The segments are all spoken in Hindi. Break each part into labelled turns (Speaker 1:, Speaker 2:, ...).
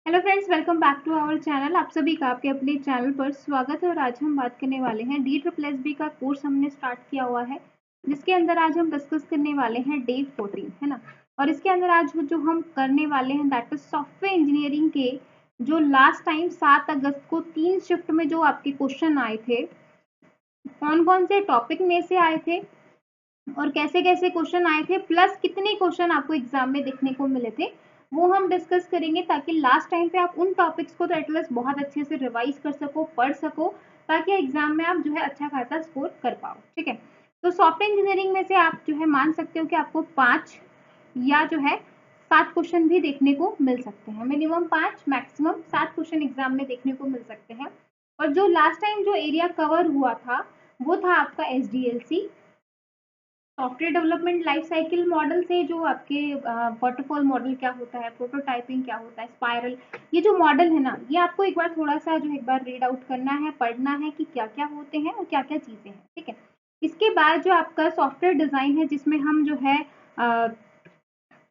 Speaker 1: Hello friends, welcome back to our channel. आप सभी का आपके अपने चैनल पर स्वागत है। और आज हम बात करने वाले हैं DSSB का कोर्स हमने स्टार्ट किया हुआ है, जिसके अंदर आज हम डिस्कस करने वाले हैं डे 14, है ना। और इसके अंदर आज जो हम करने वाले हैं दैट इज सॉफ्टवेयर इंजीनियरिंग के जो लास्ट टाइम 7 अगस्त को 3 शिफ्ट में जो आपके क्वेश्चन आए थे, कौन कौन से टॉपिक में से आए थे और कैसे कैसे क्वेश्चन आए थे, प्लस कितने क्वेश्चन आपको एग्जाम में देखने को मिले थे, वो हम डिस्कस करेंगे, ताकि लास्ट टाइम पे आप उन टॉपिक्स को तो एटलीस्ट बहुत अच्छे से रिवाइज कर सको, पढ़ सको, ताकि एग्जाम में आप जो है अच्छा खासा स्कोर कर पाओ। ठीक है, तो सॉफ्टवेयर इंजीनियरिंग में से आप जो है मान सकते हो कि आपको 5 या जो है 7 क्वेश्चन भी देखने को मिल सकते हैं। मिनिमम 5, मैक्सिमम 7 क्वेश्चन एग्जाम में देखने को मिल सकते हैं। और जो लास्ट टाइम जो एरिया कवर हुआ था वो था आपका SDLC, software development life cycle model से जो आपके वाटरफॉल मॉडल क्या होता है, प्रोटोटाइपिंग क्या होता है, स्पाइरल, ये जो मॉडल है ना, ये आपको एक बार थोड़ा सा जो एक बार रीड आउट करना है, पढ़ना है कि क्या क्या होते हैं और क्या क्या चीजें हैं। ठीक है, इसके बाद जो आपका सॉफ्टवेयर डिजाइन है, जिसमें हम जो है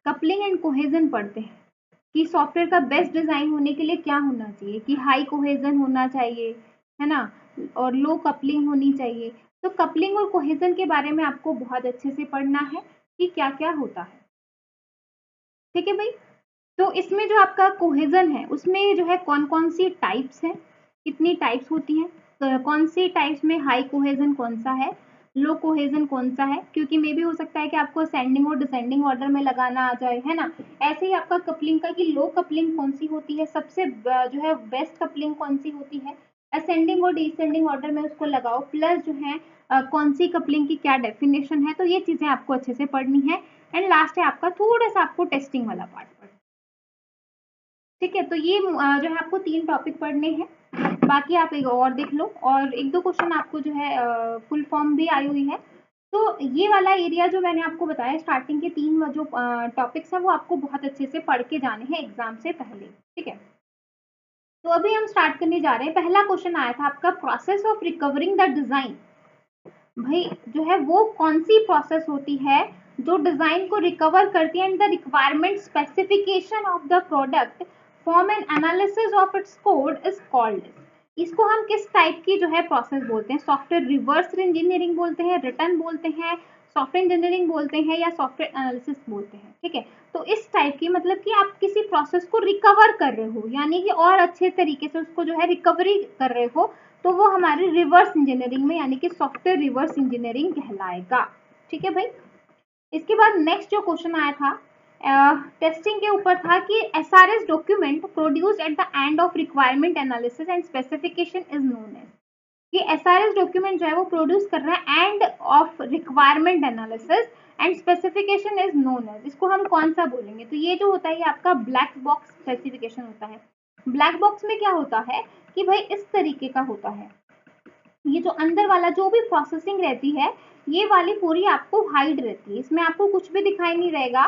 Speaker 1: कपलिंग एंड कोहेजन पढ़ते हैं कि सॉफ्टवेयर का बेस्ट डिजाइन होने के लिए क्या होना चाहिए, कि हाई कोहेजन होना चाहिए, है ना, और लो कपलिंग होनी चाहिए। तो कपलिंग और कोहेजन के बारे में आपको बहुत अच्छे से पढ़ना है कि क्या क्या होता है। ठीक है भाई, तो इसमें जो आपका कोहेजन है उसमें जो है कौन कौन सी टाइप्स हैं, कितनी टाइप्स होती हैं, तो कौन सी टाइप्स में हाई कोहेजन कौन सा है, लो कोहेजन कौन सा है, क्योंकि मे भी हो सकता है कि आपको असेंडिंग और डिसेंडिंग ऑर्डर में लगाना आ जाए, है ना। ऐसे ही आपका कपलिंग का कि लो कपलिंग कौन सी होती है, सबसे जो है बेस्ट कपलिंग कौन सी होती है, असेंडिंग और डिसेंडिंग ऑर्डर में उसको लगाओ, प्लस जो है कौन सी कपलिंग की क्या डेफिनेशन है। तो ये चीजें आपको अच्छे से पढ़नी है। एंड लास्ट है आपका थोड़ा सा आपको टेस्टिंग वाला पार्ट पढ़ना। ठीक है, तो ये जो है आपको 3 टॉपिक पढ़ने हैं, बाकी आप एक और देख लो, और एक दो क्वेश्चन आपको जो है फुल फॉर्म भी आई हुई है। तो ये वाला एरिया जो मैंने आपको बताया, स्टार्टिंग के 3 जो टॉपिक्स हैं वो आपको बहुत अच्छे से पढ़ के जाने हैं एग्जाम से पहले। ठीक है, तो अभी हम स्टार्ट करने जा रहे हैं। पहला क्वेश्चन आया था आपका, process of recovering the design. भाई जो है वो कौन सी प्रोसेस होती है जो डिजाइन को रिकवर करती है, and the requirement specification of the product form and analysis of its code is called. इसको हम किस टाइप की जो है प्रोसेस बोलते हैं? सॉफ्टवेयर रिवर्स इंजीनियरिंग बोलते हैं, रिटर्न बोलते हैं, सॉफ्टवेयर इंजीनियरिंग बोलते हैं, या सॉफ्टवेयर एनालिसिस बोलते हैं। ठीक है, तो इस टाइप की मतलब कि आप किसी प्रोसेस को रिकवर कर रहे हो, यानी कि और अच्छे तरीके से उसको जो है रिकवरी कर रहे हो, तो वो हमारी रिवर्स इंजीनियरिंग में यानी कि सॉफ्टवेयर रिवर्स इंजीनियरिंग कहलाएगा। ठीक है भाई, इसके बाद नेक्स्ट जो क्वेश्चन आया था टेस्टिंग के ऊपर था कि SRS document produced at the end of requirement analysis and specification is known as. कि SRS डॉक्यूमेंट जो है वो प्रोड्यूस कर रहा है end of requirement analysis and specification is known as, इसको हम कौन सा बोलेंगे? तो ये जो होता है ये आपका ब्लैक बॉक्स स्पेसिफिकेशन होता है। ब्लैक बॉक्स में क्या होता है कि भाई इस तरीके का होता है, ये जो अंदर वाला जो भी प्रोसेसिंग रहती है ये वाली पूरी आपको हाइड रहती है, इसमें आपको कुछ भी दिखाई नहीं रहेगा,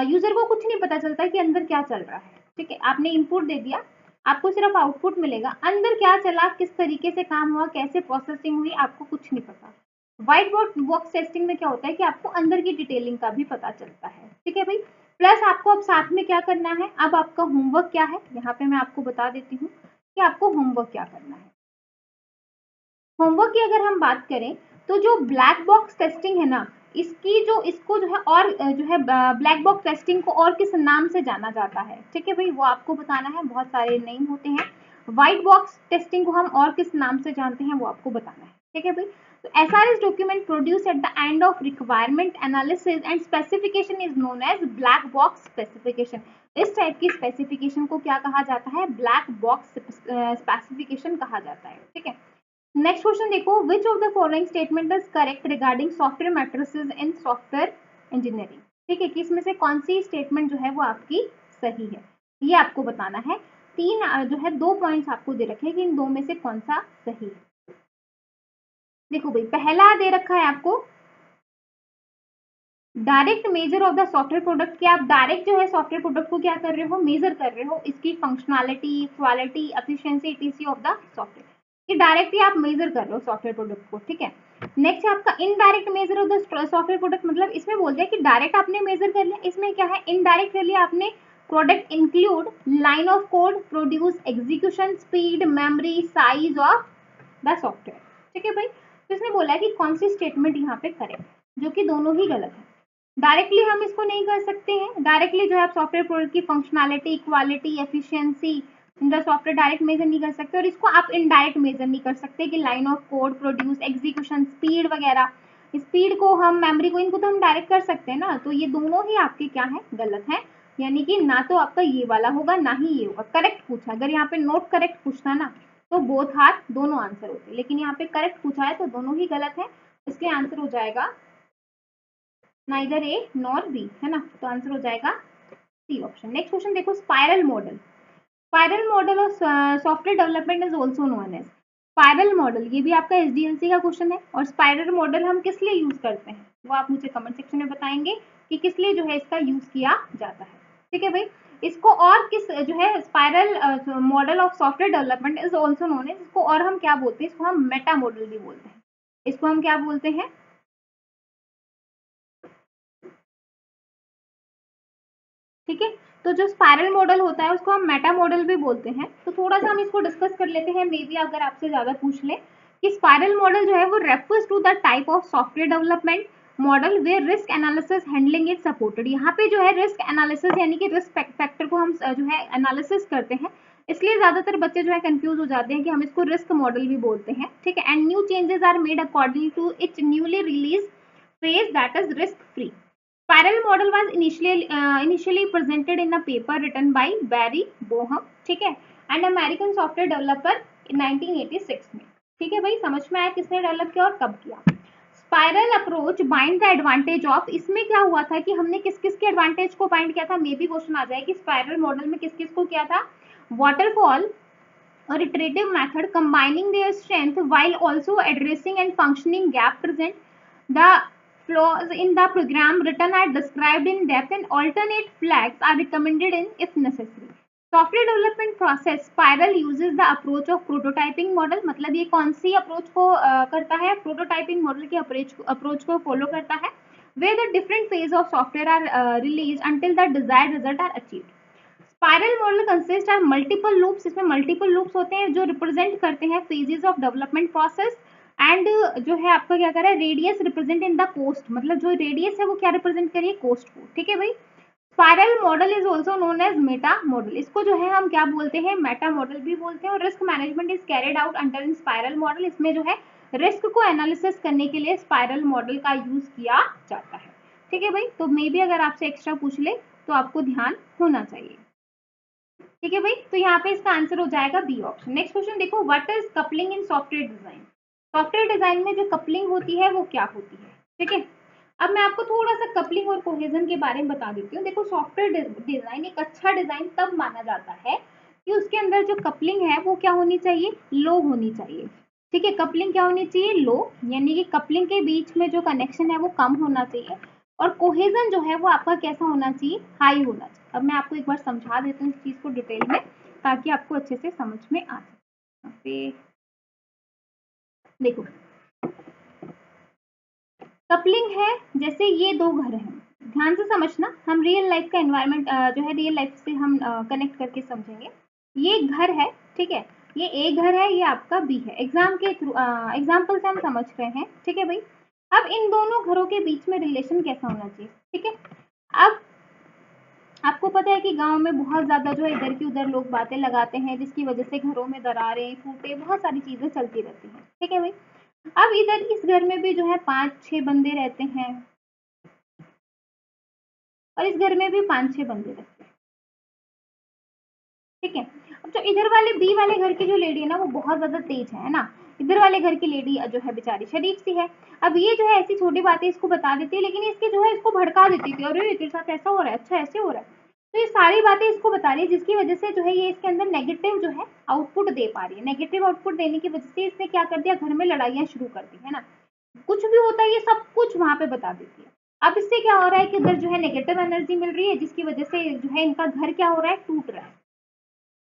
Speaker 1: यूजर को कुछ नहीं पता चलता कि अंदर क्या चल रहा है। ठीक है, आपने इनपुट दे दिया, आपको सिर्फ आउटपुट मिलेगा, अंदर क्या चला, किस तरीके से काम हुआ, कैसे प्रोसेसिंग हुई, आपको कुछ नहीं पता। व्हाइट बोर्ड बॉक्स टेस्टिंग में क्या होता है कि आपको अंदर की डिटेलिंग का भी पता चलता है। ठीक है भाई, प्लस आपको अब साथ में क्या करना है, अब आपका होमवर्क क्या है, यहाँ पे मैं आपको बता देती हूँ कि आपको होमवर्क क्या करना है। होमवर्क की अगर हम बात करें तो जो ब्लैक बॉक्स टेस्टिंग है ना, इसकी जो इसको जो है और जो है ब्लैक बॉक्स टेस्टिंग को और किस नाम से जाना जाता है? ठीक है भाई, वो आपको बताना है, बहुत सारे नेम होते हैं। व्हाइट बॉक्स टेस्टिंग को हम और किस नाम से जानते हैं वो आपको बताना है। ठीक है भाई, तो SRS document produce at the end of requirement analysis and specification is known as black box specification. इस टाइप की स्पेसिफिकेशन को क्या कहा जाता है? ब्लैक बॉक्स स्पेसिफिकेशन कहा जाता है। ठीक है, नेक्स्ट क्वेश्चन देखो, which of the following statement is correct regarding software matrices in software engineering. ठीक है, कि इसमें से कौन सी स्टेटमेंट जो है वो आपकी सही है, ये आपको बताना है। 3 जो है 2 पॉइंट्स आपको दे रखे हैं कि इन 2 में से कौन सा सही है। देखो भाई, पहला दे रखा है आपको direct measure of the software product, कि आप डायरेक्ट जो है सॉफ्टवेयर प्रोडक्ट को क्या कर रहे हो, मेजर कर रहे हो, इसकी functionality, quality, efficiency, etc of the software, कि डायरेक्टली आप मेजर कर रहे हो सॉफ्टवेयर प्रोडक्ट को। ठीक है, नेक्स्ट है आपका indirect measure of the software product, मतलब इसमें बोलते हैं कि डायरेक्ट आपने मेजर कर लिया, इसमें क्या है, इनडायरेक्टली आपने product include line of code, produce, execution speed, memory, size of the software. ठीक है भाई, तो इसने बोला है कि कौन सी स्टेटमेंट यहाँ पे करेक्ट, जो कि दोनों ही गलत है। डायरेक्टली हम इसको नहीं कर सकते हैं, डायरेक्टली जो है आप सॉफ्टवेयर प्रोडक्ट की functionality, quality, efficiency in the software direct measure नहीं कर सकते, और इसको आप इनडायरेक्ट मेजर नहीं कर सकते कि line of code, produce, execution speed वगैरह, स्पीड को हम, मेमोरी को, इनको तो हम डायरेक्ट कर सकते हैं ना। तो ये दोनों ही आपके क्या है, गलत है, यानी कि ना तो आपका ये वाला होगा ना ही ये होगा। करेक्ट पूछा, अगर यहाँ पे नॉट करेक्ट पूछता ना तो बोथ हाथ दोनों आंसर होते, लेकिन यहाँ पे करेक्ट पूछा है तो दोनों ही गलत है, इसलिए आंसर हो जाएगा नाइदर ए नॉर बी, है ना। तो आंसर हो जाएगा सी ऑप्शन। नेक्स्ट क्वेश्चन देखो, spiral model. Spiral model of software development is also known as spiral model. ये भी आपका एसडीएलसी का क्वेश्चन है। और स्पाइरल मॉडल हम किस लिए यूज करते हैं वो आप मुझे कमेंट सेक्शन में बताएंगे कि किस लिए जो है इसका यूज किया जाता है। ठीक है भाई, इसको और किस जो है spiral model of software development is also known as, इसको और हम क्या बोलते हैं, इसको हम मेटा मॉडल भी बोलते हैं। इसको हम क्या बोलते हैं, ठीक है। तो जो स्पाइरल मॉडल होता है उसको हम मेटा मॉडल भी बोलते हैं। तो थोड़ा सा हम इसको डिस्कस कर लेते हैं, मे बी अगर आपसे ज्यादा पूछ ले कि स्पाइरल मॉडल जो है वो refers to the type of software development model where risk analysis handling is supported. यहाँ पे जो है रिस्क एनालिसिस यानी कि रिस्क फैक्टर को हम जो है एनालिसिस करते हैं, इसलिए ज्यादातर बच्चे जो है कंफ्यूज हो जाते हैं कि हम इसको रिस्क मॉडल भी बोलते हैं। ठीक है, and new changes are made according to its newly release phase that is risk free. Spiral model was initially presented in a paper written by Barry Boehm, ठीक है, and American software developer in 1986 में। ठीक है भाई, समझ में आया किसने डेवलप किया और कब किया। Spiral approach bind the advantage of, इसमें क्या हुआ था कि हमने किस किस के एडवांटेज को बाइंड किया था, मे बी क्वेश्चन आ जाए कि स्पाइरल मॉडल में किस किस को किया था, वाटरफॉल और iterative method combining their strength while also addressing and functioning gap present, the flaws in the program written are described in depth and alternate flags are recommended in if necessary. Software development process Spiral uses the approach of prototyping model, मतलब ये कौन सी अप्रोच को करता है, प्रोटोटाइपिंग मॉडल की अप्रोच को फॉलो करता है, where the different phase of software are released until the desired result are achieved. Spiral model consist of multiple loops, इसमें मल्टीपल लूप्स होते हैं जो रिप्रेजेंट करते हैं phases of development process, and जो है आपका क्या कर रहा है, radius represent in the cost, मतलब जो रेडियस है वो क्या रिप्रेजेंट करिए, कोस्ट को। ठीक है भाई, spiral model is also known as meta model, इसको जो है हम क्या बोलते हैं, मेटा मॉडल भी बोलते हैं। और risk management is carried out under in spiral model, इसमें जो है रिस्क को एनालिसिस करने के लिए स्पाइरल मॉडल का यूज किया जाता है। ठीक है भाई, तो मे बी अगर आपसे एक्स्ट्रा पूछ ले तो आपको ध्यान होना चाहिए। ठीक है भाई, तो यहाँ पे इसका आंसर हो जाएगा बी ऑप्शन। नेक्स्ट क्वेश्चन देखो, what is coupling in software design. Software design में जो कपलिंग होती है वो क्या होती है। ठीक है, अब मैं आपको थोड़ा सा कपलिंग और कोहेजन के बारे में बता देती हूँ। देखो, सॉफ्टवेयर डिजाइन एक अच्छा डिजाइन तब माना जाता है कि उसके अंदर जो कपलिंग है वो क्या होनी चाहिए, लो होनी चाहिए। ठीक है, कपलिंग क्या होनी चाहिए, लो, यानी कि कपलिंग के बीच में जो कनेक्शन है वो कम होना चाहिए, और कोहेजन जो है वो आपका कैसा होना चाहिए, हाई होना चाहिए। अब मैं आपको एक बार समझा देती हूँ इस चीज को डिटेल में ताकि आपको अच्छे से समझ में आ जाए। देखो, कपलिंग है जैसे ये दो घर हैं, ध्यान से समझना, हम रियल लाइफ का एनवायरनमेंट जो है रियल लाइफ से हम कनेक्ट करके समझेंगे। ये घर है, ठीक है, ये ए घर है, ये आपका बी है। एग्जाम के थ्रू एग्जाम्पल से हम समझ रहे हैं। ठीक है भाई, अब इन दोनों घरों के बीच में रिलेशन कैसा होना चाहिए। ठीक है, अब आपको पता है कि गांव में बहुत ज्यादा जो है इधर की उधर लोग बातें लगाते हैं, जिसकी वजह से घरों में दरारें, फूटे, बहुत सारी चीजें चलती रहती हैं। ठीक है भाई, अब इधर इस घर में भी जो है 5-6 बंदे रहते हैं, और इस घर में भी 5-6 बंदे रहते हैं। ठीक है, अब जो इधर वाले बी वाले घर की जो लेडी है ना वो बहुत ज्यादा तेज है ना, इधर वाले घर की लेडी जो है बेचारी शरीफ सी है। अब ये जो है ऐसी छोटी बातें इसको बता देती है, लेकिन इसके जो है इसको भड़का देती थी, अरे तेरे साथ ऐसा हो रहा है, अच्छा ऐसे हो रहा है। तो ये सारी बातें इसको बता रही है, जिसकी वजह से जो है ये इसके अंदर नेगेटिव जो है आउटपुट दे पा रही है। नेगेटिव आउटपुट देने की वजह से इसने क्या कर दिया, घर में लड़ाइयां शुरू कर दी, है ना। कुछ भी होता है ये सब कुछ वहां पे बता देती है। अब इससे क्या हो रहा है कि इधर जो है नेगेटिव एनर्जी मिल रही है, जिसकी वजह से जो है इनका घर क्या हो रहा है, टूट रहा है।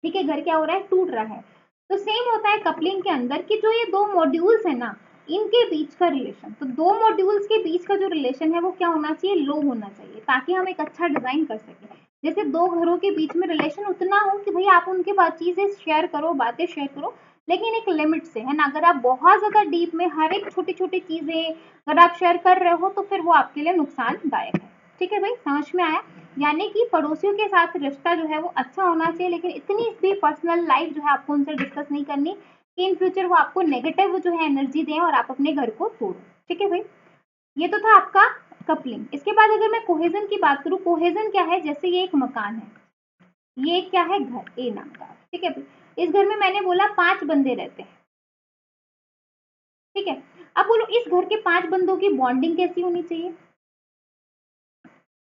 Speaker 1: ठीक है, घर क्या हो रहा है, टूट रहा है। तो सेम होता है कपलिंग के अंदर कि जो ये दो मॉड्यूल्स है ना, इनके बीच का रिलेशन, तो दो मॉड्यूल्स के बीच का जो रिलेशन है वो क्या होना चाहिए, लो होना चाहिए, ताकि हम एक अच्छा डिजाइन कर सकें। जैसे दो घरों के बीच में रिलेशन उतना हो कि भाई आप उनके बात चीजें शेयर करो, बातें शेयर करो, लेकिन एक लिमिट से, है ना। अगर आप बहुत ज्यादा डीप में हर एक छोटी छोटी चीजें अगर आप शेयर कर रहे हो तो फिर वो आपके लिए नुकसानदायक है। ठीक है भाई, समझ में आया। यानी कि पड़ोसियों के साथ रिश्ता जो है वो अच्छा होना चाहिए, लेकिन इतनी भी पर्सनल लाइफ जो है आपको उनसे डिस्कस नहीं करनी कि इन फ्यूचर वो आपको नेगेटिव जो है एनर्जी दें और आप अपने घर को तोड़ो। ठीक है भाई, ये तो था आपका कपलिंग। इसके बाद अगर मैं कोहेजन की बात करूं, कोहेजन क्या है, जैसे ये एक मकान है, ये क्या है, घर, ए नाम का। ठीक है भाई, इस घर में मैंने बोला 5 बंदे रहते हैं। ठीक है, अब बोलो इस घर के 5 बंदों की बॉन्डिंग कैसी होनी चाहिए,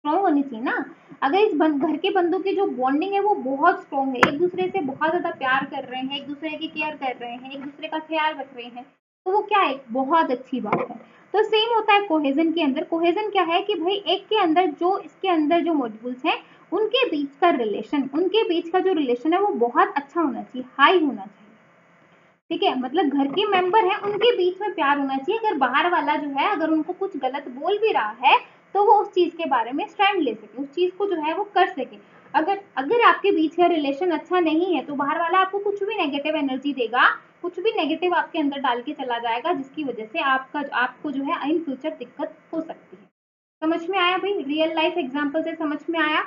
Speaker 1: स्ट्रॉन्ग होनी चाहिए ना। अगर इस घर के बंदों की जो बॉन्डिंग है वो बहुत स्ट्रॉन्ग है, एक दूसरे से बहुत ज्यादा प्यार कर रहे हैं, एक दूसरे की केयर कर रहे हैं, एक दूसरे का ख्याल रख रहे हैं, तो वो क्या है, बहुत अच्छी बात है। तो सेम होता है कोहेजन के अंदर। कोहेजन क्या है कि भाई एक के अंदर जो, इसके अंदर जो मॉड्यूल्स हैं उनके बीच का रिलेशन, उनके बीच का जो रिलेशन है वो बहुत अच्छा होना चाहिए, हाई होना चाहिए। ठीक है, मतलब घर के मेंबर हैं उनके बीच में प्यार होना चाहिए। अगर बाहर वाला जो है अगर उनको कुछ गलत बोल भी रहा है तो वो उस चीज के बारे में स्टैंड ले सके, उस चीज को जो है वो कर सके। अगर अगर आपके बीच का रिलेशन अच्छा नहीं है तो बाहर वाला आपको कुछ भी नेगेटिव एनर्जी देगा, कुछ भी नेगेटिव आपके अंदर डाल के चला जाएगा, जिसकी वजह से आपको जो है इन फ्यूचर दिक्कत हो सकती है। समझ में आया भाई, रियल लाइफ एग्जांपल से समझ में आया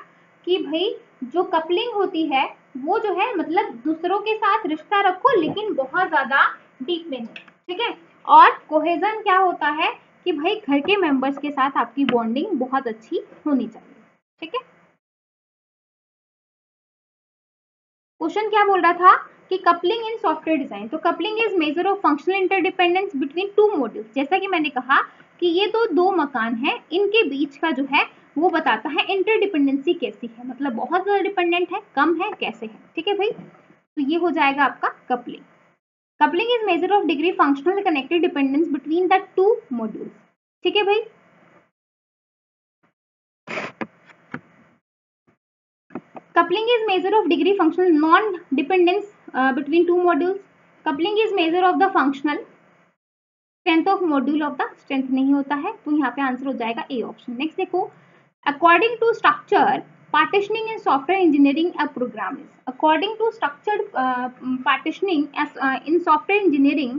Speaker 1: कि भाई जो कपलिंग होती है वो जो है मतलब दूसरों के साथ रिश्ता रखो लेकिन बहुत ज्यादा डीप में नहीं। ठीक है, और कोहेजन क्या होता है कि भाई घर के मेंबर्स के साथ आपकी बॉन्डिंग बहुत अच्छी होनी चाहिए। ठीक है, क्वेश्चन क्या बोल रहा था कि कपलिंग इन सॉफ्टवेयर डिजाइन, तो coupling is measure of functional interdependence between two modules. जैसा कि मैंने कहा कि ये तो दो मकान हैं, इनके बीच का जो है वो बताता है इंटरडिपेंडेंसी कैसी है, मतलब बहुत ज्यादा डिपेंडेंट है, कम है, कैसे है। ठीक है भाई, तो ये हो जाएगा आपका coupling. Coupling is measure of degree functional connected dependence between the two modules. ठीक है भाई, coupling is measure of degree functional non dependence between two modules. Coupling is measure of the functional strength of module of the strength नहीं होता है, तो यहाँ पे आंसर हो जाएगा ए ऑप्शन। नेक्स्ट देखो, according to structure partitioning in software engineering a program is, according to structured partitioning in software engineering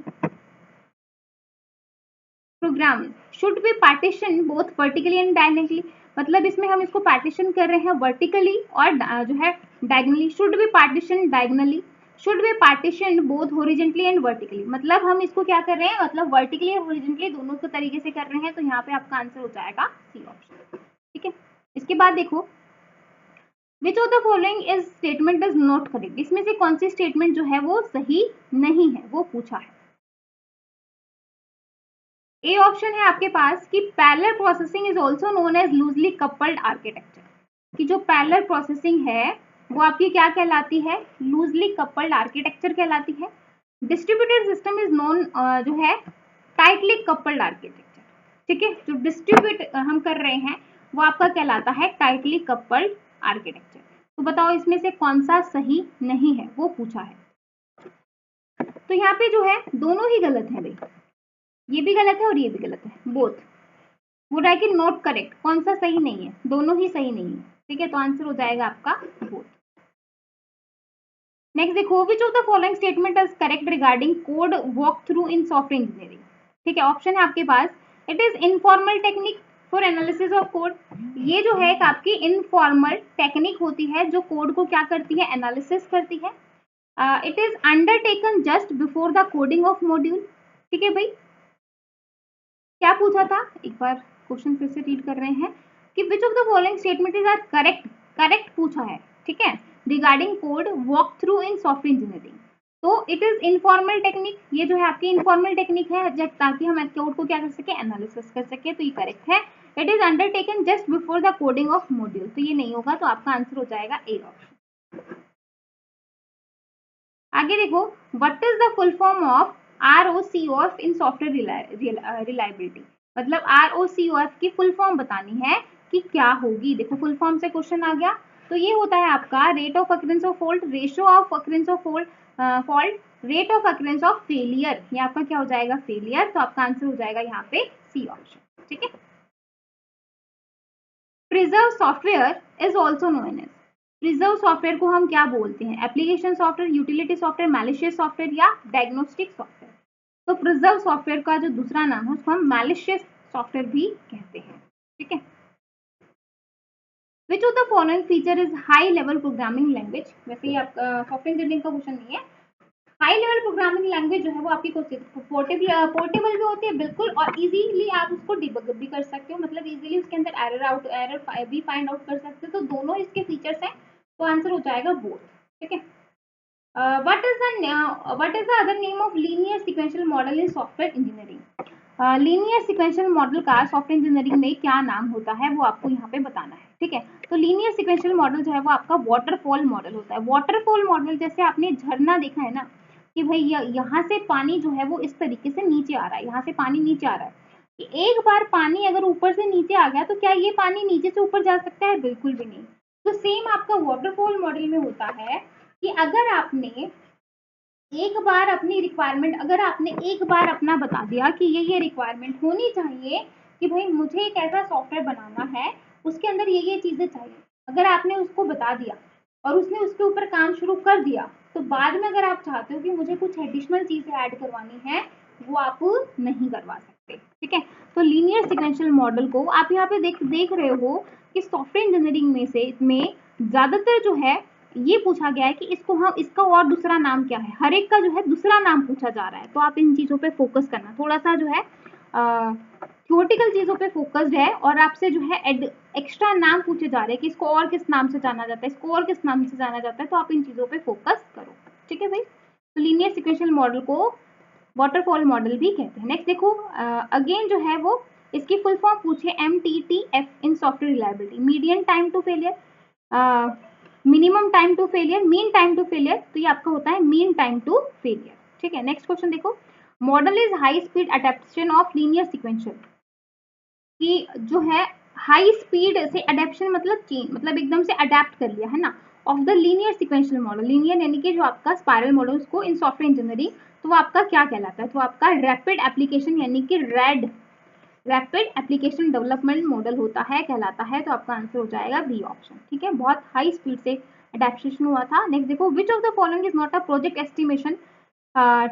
Speaker 1: program should be partition both vertically and diagonally. मतलब इसमें हम इसको पार्टीशन कर रहे हैं वर्टिकली और जो है diagonally. Should be partition diagonally, should be partition both horizontally and vertically. मतलब हम इसको क्या कर रहे हैं, मतलब वर्टिकली और हॉरिजॉन्टली दोनों के तरीके से कर रहे हैं, तो यहाँ पे आपका आंसर हो जाएगा सी ऑप्शन। ठीक है, इसके बाद देखो, which of the following is statement is not correct. इसमें से कौन सी स्टेटमेंट जो है वो सही नहीं है, वो पूछा है। ए ऑप्शन है आपके पास कि parallel processing is also known as loosely coupled architecture, कि जो पैरेलल प्रोसेसिंग है वो आपकी क्या कहलाती है, लूजली कपल्ड आर्किटेक्चर कहलाती है। डिस्ट्रीब्यूटेड सिस्टम इज नोन जो है टाइटली कपल्ड आर्किटेक्चर। ठीक है, जो डिस्ट्रीब्यूट हम कर रहे हैं वो आपका कहलाता है टाइटली कपल्ड आर्किटेक्चर। तो बताओ इसमें से कौन सा सही नहीं है, वो पूछा है। तो यहाँ पे जो है दोनों ही गलत है भाई, ये भी गलत है और ये भी गलत है, बोथ। वो रहा कि नॉट करेक्ट, कौन सा सही नहीं है, दोनों ही सही नहीं है। ठीक है, तो आंसर हो जाएगा आपका बोथ। नेक्स्ट देखो, which of the following statement is correct regarding code walk through in software engineering. ठीक है, ऑप्शन है आपके पास, it is informal technique for analysis of code. ये जो है एक आपकी इनफॉर्मल टेक्निक होती है जो कोड को क्या करती है, एनालिसिस करती है। It is undertaken just before the coding of module. ठीक है भाई, क्या पूछा था, एक बार क्वेश्चन फिर से रीड कर रहे हैं कि which of the following statement is are correct, correct पूछा है। ठीक है, regarding code walk through in software engineering. तो इट इज इनफॉर्मल टेक्निक, ये जो है आपकी इनफॉर्मल टेक्निक है ताकि हम कोड को क्या कर सके, एनालिसिस कर सके, तो ये करेक्ट है। It is undertaken just before the coding of module, तो ये नहीं होगा, तो आपका आंसर हो जाएगा ए ऑप्शन। आगे देखो, what is the full form of ROCOF in software reliability. मतलब ROCOF की फुल फॉर्म बतानी है कि क्या होगी। देखो फुल फॉर्म से क्वेश्चन आ गया, तो ये होता है आपका rate of occurrence of fault, ratio of occurrence of fault, rate of occurrence of failure. ये आपका क्या हो जाएगा, फेलियर, तो आपका आंसर हो जाएगा यहाँ पे सी ऑप्शन। ठीक है, preserve software is also known as. Preserve software को हम क्या बोलते हैं? Application software, utility software, malicious software या डायग्नोस्टिक सॉफ्टवेयर। तो प्रिजर्व सॉफ्टवेयर का जो दूसरा नाम है उसको हम मैलिशियस सॉफ्टवेयर भी कहते हैं। ठीक है। विच of the following feature is high level programming language? वैसे ही आपका सॉफ्टवेयर इंजीनियरिंग का क्वेश्चन नहीं है। हाई लेवल प्रोग्रामिंग लैंग्वेज जो है वो आपकी पोर्टेबल भी होती है बिल्कुल, और इजीली आप उसको डिबग भी कर सकते हो, मतलब इजीली उसके अंदर एरर भी फाइंड आउट कर सकते हो। तो दोनों इसके फीचर्स हैं, तो आंसर हो जाएगा बोथ। ठीक है। What is the other name of linear sequential model in software engineering? Linear sequential model का सॉफ्टवेयर इंजीनियरिंग में क्या नाम होता है वो आपको यहाँ पे बताना है। ठीक है। तो लीनियर सीक्वेंशियल मॉडल जो है वो आपका वाटरफॉल मॉडल होता है। वाटरफॉल मॉडल जैसे आपने झरना देखा है ना, कि भाई यहाँ से पानी जो है वो इस तरीके से नीचे आ रहा है, यहाँ से पानी नीचे आ रहा है। कि एक बार पानी अगर ऊपर से नीचे आ गया तो क्या ये पानी नीचे से ऊपर जा सकता है? बिल्कुल भी नहीं। तो सेम आपका वाटरफॉल मॉडल में होता है कि अगर आपने एक बार अपनी रिक्वायरमेंट, अगर आपने एक बार अपना बता दिया कि ये रिक्वायरमेंट होनी चाहिए कि भाई मुझे एक ऐसा सॉफ्टवेयर बनाना है, उसके अंदर ये चीजें चाहिए, अगर आपने उसको बता दिया और उसने उसके ऊपर काम शुरू कर दिया, तो बाद में अगर आप चाहते हो कि मुझे कुछ एडिशनल चीजें ऐड करवानी है, वो आप नहीं करवा सकते। ठीक है। तो लीनियर सीक्वेंशियल मॉडल को आप यहाँ पे देख रहे हो कि सॉफ्टवेयर इंजीनियरिंग में ज्यादातर जो है ये पूछा गया है कि इसको हम, इसका और दूसरा नाम क्या है, हर एक का जो है दूसरा नाम पूछा जा रहा है। तो आप इन चीजों पे फोकस करना, थोड़ा सा जो है थ्योरेटिकल चीजों पे फोकस्ड है, और आपसे जो है एक्स्ट्रा नाम पूछे जा रहे हैं कि इसको और किस नाम से जाना जाता है, इसको और किस नाम से जाना जाता है। तो आप इन चीजों पे फोकस करो। ठीक है भाई। तो लीनियर सीक्वेंशियल मॉडल को वाटरफॉल मॉडल भी कहते हैं। नेक्स्ट देखो, अगेन जो है वो इसकी फुल फॉर्म पूछे MTTF इन software reliability, median time to failure, minimum time to failure, mean time to failure. तो ये आपका होता है मीन टाइम टू फेलियर। ठीक है। नेक्स्ट क्वेश्चन देखो, model is high speed adaption of linear sequential, कि जो है हाई स्पीड से अडेप्शन मतलब चेंज, मतलब एकदम से अडेप्ट कर लिया है ना, of the linear sequential model. Linear यानी कि जो आपका स्पाइरल मॉडल उसको इन सॉफ्टवेयर इंजीनियरिंग, तो वो आपका क्या कहलाता है? तो आपका रैपिड एप्लीकेशन यानी कि रैपिड एप्लीकेशन डेवलपमेंट मॉडल होता है, कहलाता है। तो आपका आंसर हो जाएगा बी ऑप्शन। ठीक है। बहुत हाई स्पीड से अडेप्टेशन हुआ था। नेक्स्ट देखो, which of the following is not a project estimation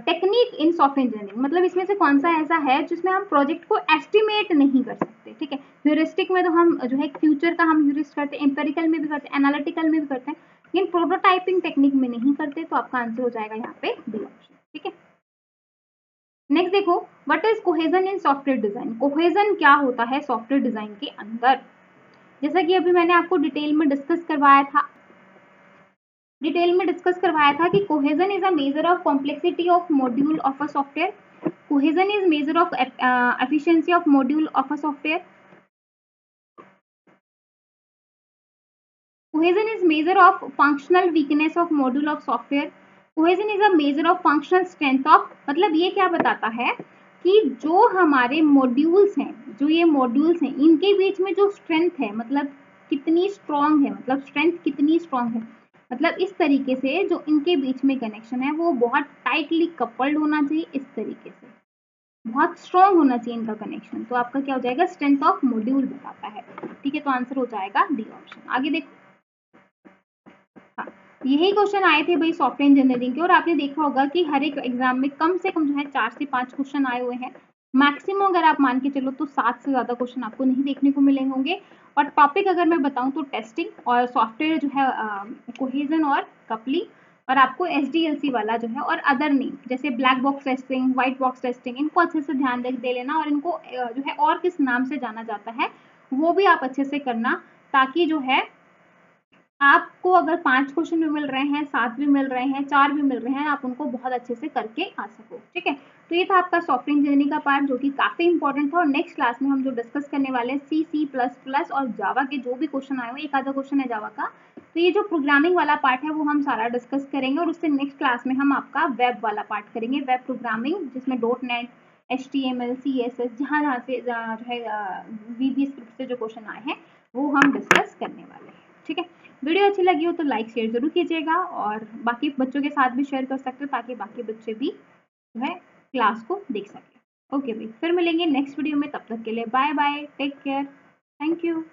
Speaker 1: technique in software engineering, मतलब इसमें से कौन सा ऐसा है जिसमें हम प्रोजेक्ट को एस्टिमेट नहीं कर सकते। ठीक है। ह्यूरिस्टिक में तो हम जो है फ्यूचर का हम ह्यूरिस्ट करते हैं, एम्पेरिकल में भी करते हैं, एनालिटिकल में भी करते हैं, लेकिन प्रोटोटाइपिंग टेक्निक में नहीं करते। तो आपका आंसर हो जाएगा यहाँ पे बी ऑप्शन। ठीक है। नेक्स्ट देखो, what is cohesion in software design? Cohesion क्या होता है सॉफ्टवेयर डिजाइन के अंदर? जैसा कि अभी मैंने आपको डिटेल में डिस्कस करवाया था कि cohesion is a measure of complexity of module of a software, cohesion is measure of efficiency of module of a software, cohesion is measure of functional weakness of module of software, cohesion is a measure of functional strength of, मतलब ये क्या बताता है कि जो हमारे मॉड्यूल्स हैं, जो ये मॉड्यूल्स हैं, इनके बीच में जो स्ट्रेंथ है, मतलब कितनी स्ट्रांग है, मतलब स्ट्रेंथ कितनी स्ट्रांग है, मतलब इस तरीके से जो इनके बीच में कनेक्शन है वो बहुत टाइटली कपल्ड होना चाहिए, इस तरीके से बहुत स्ट्रांग होना चाहिए इनका कनेक्शन। तो आपका क्या हो जाएगा? स्ट्रेंथ ऑफ मॉड्यूल बताता है। ठीक है। तो आंसर हो जाएगा डी ऑप्शन। आगे देखो, यही क्वेश्चन आए थे भाई सॉफ्टवेयर इंजीनियरिंग के, और आपने देखा होगा कि हर एक एग्जाम में कम से कम जो है 4 से 5 क्वेश्चन आए हुए हैं। मैक्सिमम अगर आप मान के चलो तो 7 से ज्यादा क्वेश्चन आपको नहीं देखने को मिले होंगे। और टॉपिक अगर मैं बताऊं तो टेस्टिंग और सॉफ्टवेयर जो है कोहेजन और कपलिंग, और आपको SDLC वाला जो है, और अदर नेम जैसे black box testing, white box testing, इनको अच्छे से ध्यान दे लेना, और इनको जो है और किस नाम से जाना जाता है वो भी आप अच्छे से करना, ताकि जो है आपको अगर 5 क्वेश्चन भी मिल रहे हैं, 7 भी मिल रहे हैं, 4 भी मिल रहे हैं, आप उनको बहुत अच्छे से करके आ सको। ठीक है। तो ये था आपका सॉफ्टवेयर इंजीनियरिंग का पार्ट, जो कि काफी इंपॉर्टेंट था। और नेक्स्ट क्लास में हम जो डिस्कस करने वाले हैं C++ और जावा के जो भी क्वेश्चन आए हुए, एक आधा क्वेश्चन है जावा का, तो ये जो प्रोग्रामिंग वाला पार्ट है वो हम सारा डिस्कस करेंगे। और उससे नेक्स्ट क्लास में हम आपका वेब वाला पार्ट करेंगे, वेब प्रोग्रामिंग, जिसमें .NET, HTML, CSS, जहाँ से जो है VB स्क्रिप्ट से जो क्वेश्चन आए हैं वो हम डिस्कस करने वाले हैं। ठीक है। वीडियो अच्छी लगी हो तो लाइक शेयर जरूर कीजिएगा, और बाकी बच्चों के साथ भी शेयर कर सकते हो, ताकि बाकी बच्चे भी जो है क्लास को देख सकें। ओके भाई, फिर मिलेंगे नेक्स्ट वीडियो में, तब तक के लिए bye bye, take care, thank you.